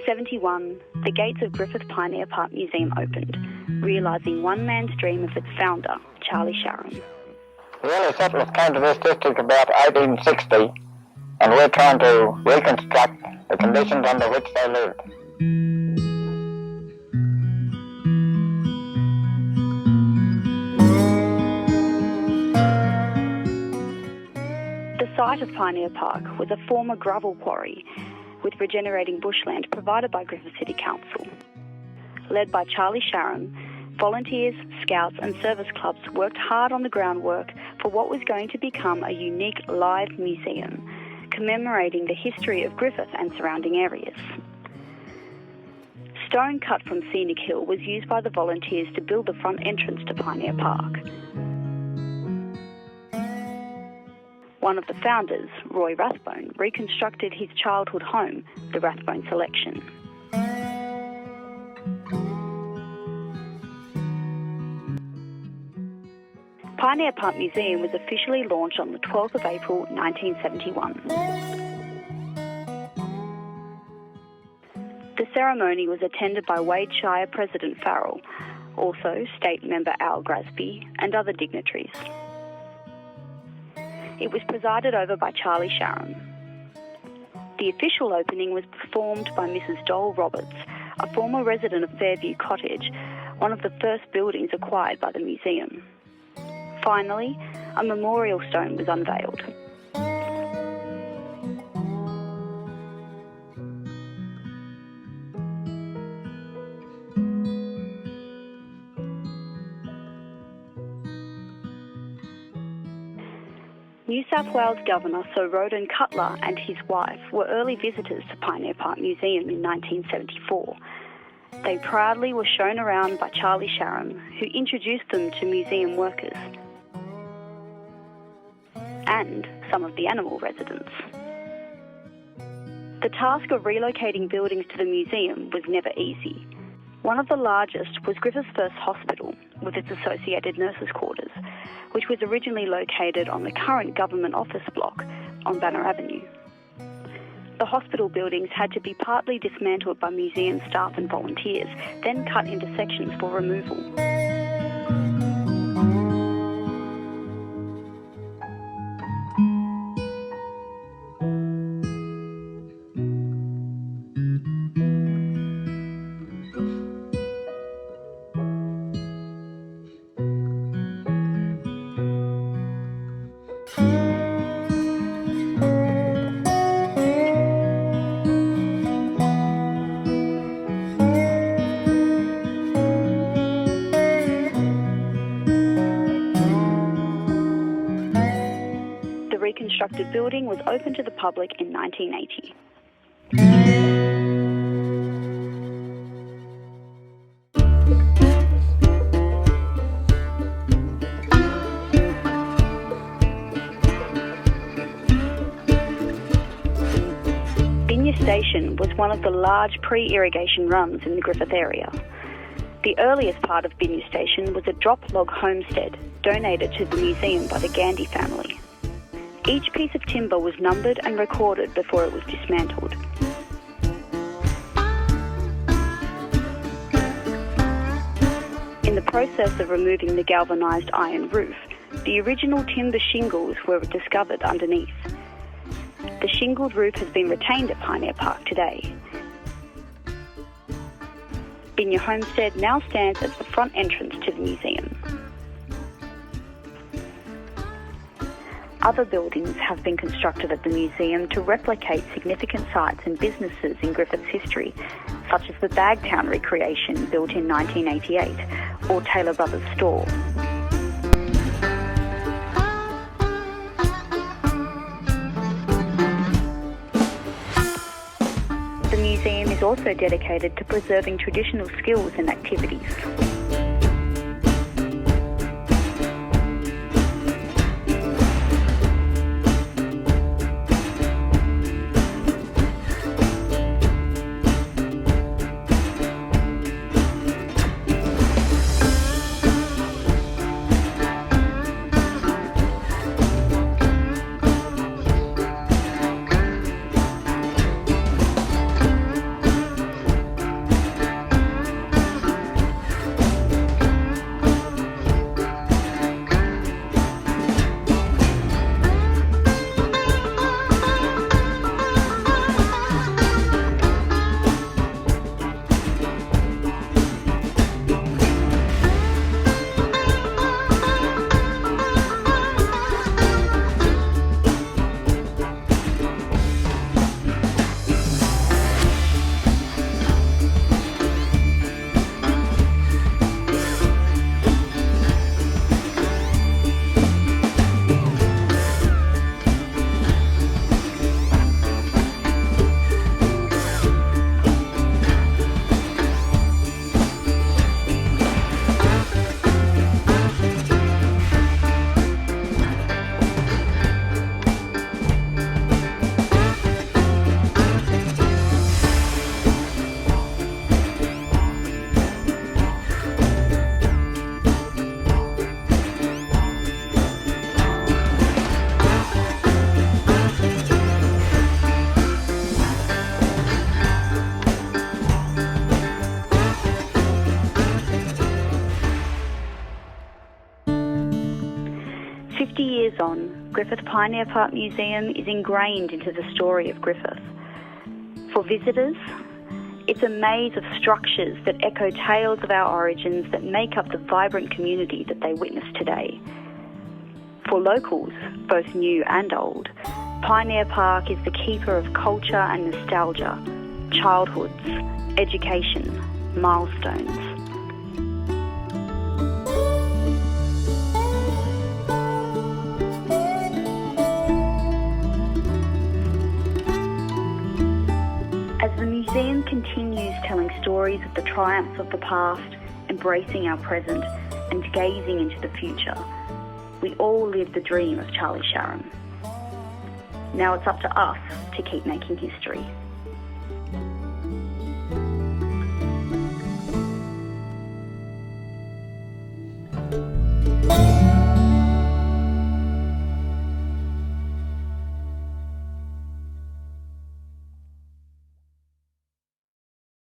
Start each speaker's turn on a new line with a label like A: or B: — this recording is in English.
A: 1971, the gates of Griffith Pioneer Park Museum opened, realising one man's dream of its founder, Charlie Sharam.
B: The early settlers came to this district about 1860, and we're trying to reconstruct the conditions under which they lived.
A: The site of Pioneer Park was a former gravel quarry with regenerating bushland provided by Griffith City Council. Led by Charlie Sharam, volunteers, scouts and service clubs worked hard on the groundwork for what was going to become a unique live museum, commemorating the history of Griffith and surrounding areas. Stone cut from Scenic Hill was used by the volunteers to build the front entrance to Pioneer Park. One of the founders, Roy Rathbone, reconstructed his childhood home, the Rathbone Selection. Pioneer Park Museum was officially launched on the 12th of April 1971. The ceremony was attended by Wade Shire President Farrell, also State Member Al Grasby and other dignitaries. It was presided over by Charlie Sharam. The official opening was performed by Mrs. Dole Roberts, a former resident of Fairview Cottage, one of the first buildings acquired by the museum. Finally, a memorial stone was unveiled. New South Wales Governor Sir Roden Cutler and his wife were early visitors to Pioneer Park Museum in 1974. They proudly were shown around by Charlie Sharam, who introduced them to museum workers and some of the animal residents. The task of relocating buildings to the museum was never easy. One of the largest was Griffith's first hospital, with its associated nurses' quarters, which was originally located on the current government office block on Banner Avenue. The hospital buildings had to be partly dismantled by museum staff and volunteers, then cut into sections for removal. The reconstructed building was opened to the public in 1980. Binya Station was one of the large pre-irrigation runs in the Griffith area. The earliest part of Binya Station was a drop log homestead donated to the museum by the Gandhi family. Each piece of timber was numbered and recorded before it was dismantled. In the process of removing the galvanised iron roof, the original timber shingles were discovered underneath. The shingled roof has been retained at Pioneer Park today. Binya Homestead now stands as the front entrance to the museum. Other buildings have been constructed at the museum to replicate significant sites and businesses in Griffith's history, such as the Bagtown recreation built in 1988 or Taylor Brothers store. The museum is also dedicated to preserving traditional skills and activities. years on, Griffith Pioneer Park Museum is ingrained into the story of Griffith. For visitors, it's a maze of structures that echo tales of our origins that make up the vibrant community that they witness today. For locals, both new and old, Pioneer Park is the keeper of culture and nostalgia, childhoods, education, milestones. As the museum continues telling stories of the triumphs of the past, embracing our present, and gazing into the future, we all live the dream of Charles Sharam. Now it's up to us to keep making history.